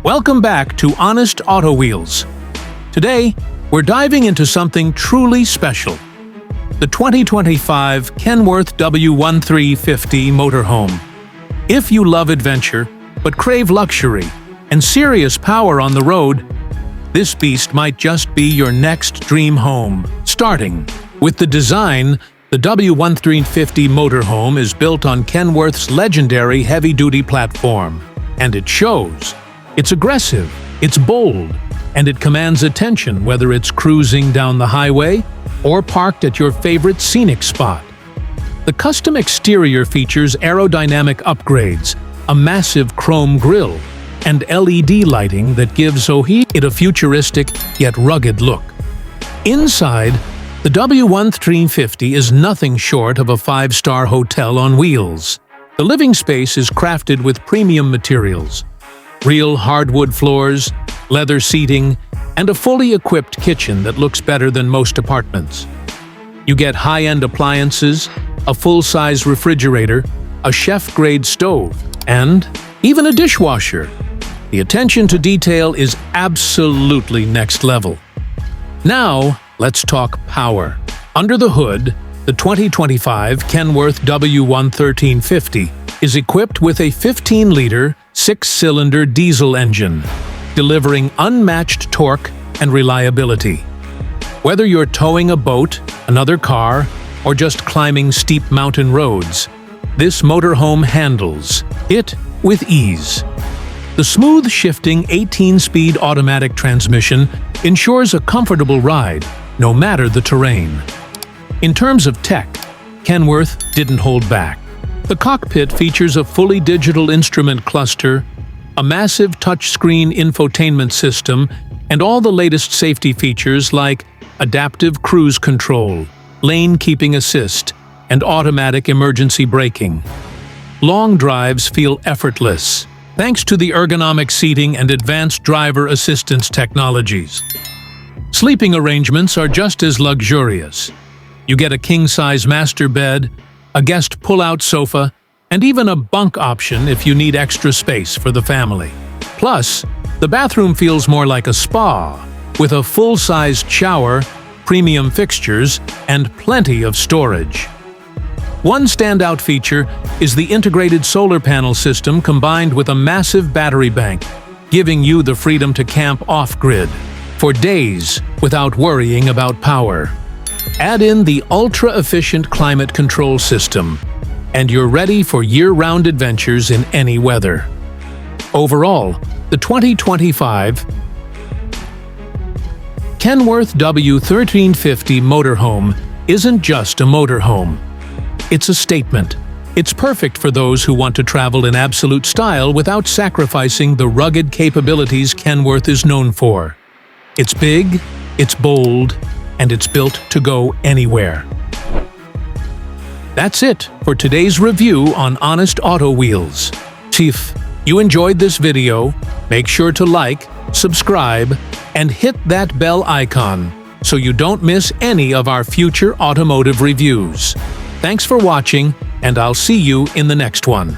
Welcome back to Honest Auto Wheels. Today, we're diving into something truly special. The 2025 Kenworth W1350 Motorhome. If you love adventure, but crave luxury and serious power on the road, this beast might just be your next dream home. Starting with the design, the W1350 Motorhome is built on Kenworth's legendary heavy-duty platform, and it shows. It's aggressive, it's bold, and it commands attention whether it's cruising down the highway or parked at your favorite scenic spot. The custom exterior features aerodynamic upgrades, a massive chrome grille, and LED lighting that gives it a futuristic yet rugged look. Inside, the W1350 is nothing short of a five-star hotel on wheels. The living space is crafted with premium materials, real hardwood floors, leather seating, and a fully equipped kitchen that looks better than most apartments. You get high-end appliances, a full-size refrigerator, a chef-grade stove, and even a dishwasher. The attention to detail is absolutely next level. Now, let's talk power. Under the hood, the 2025 Kenworth W1350 is equipped with a 15-liter, 6-cylinder diesel engine, delivering unmatched torque and reliability. Whether you're towing a boat, another car, or just climbing steep mountain roads, this motorhome handles it with ease. The smooth-shifting 18-speed automatic transmission ensures a comfortable ride, no matter the terrain. In terms of tech, Kenworth didn't hold back. The cockpit features a fully digital instrument cluster, a massive touchscreen infotainment system, and all the latest safety features like adaptive cruise control, lane keeping assist, and automatic emergency braking. Long drives feel effortless, thanks to the ergonomic seating and advanced driver assistance technologies. Sleeping arrangements are just as luxurious. You get a king-size master bed, a guest pull-out sofa, and even a bunk option if you need extra space for the family. Plus, the bathroom feels more like a spa, with a full-sized shower, premium fixtures, and plenty of storage. One standout feature is the integrated solar panel system combined with a massive battery bank, giving you the freedom to camp off-grid for days without worrying about power. Add in the ultra-efficient climate control system, and you're ready for year-round adventures in any weather. Overall, the 2025 Kenworth W1350 Motorhome isn't just a motorhome. It's a statement. It's perfect for those who want to travel in absolute style without sacrificing the rugged capabilities Kenworth is known for. It's big, it's bold, and it's built to go anywhere. That's it for today's review on Honest Auto Wheels. If you enjoyed this video, make sure to like, subscribe, and hit that bell icon so you don't miss any of our future automotive reviews. Thanks for watching, and I'll see you in the next one.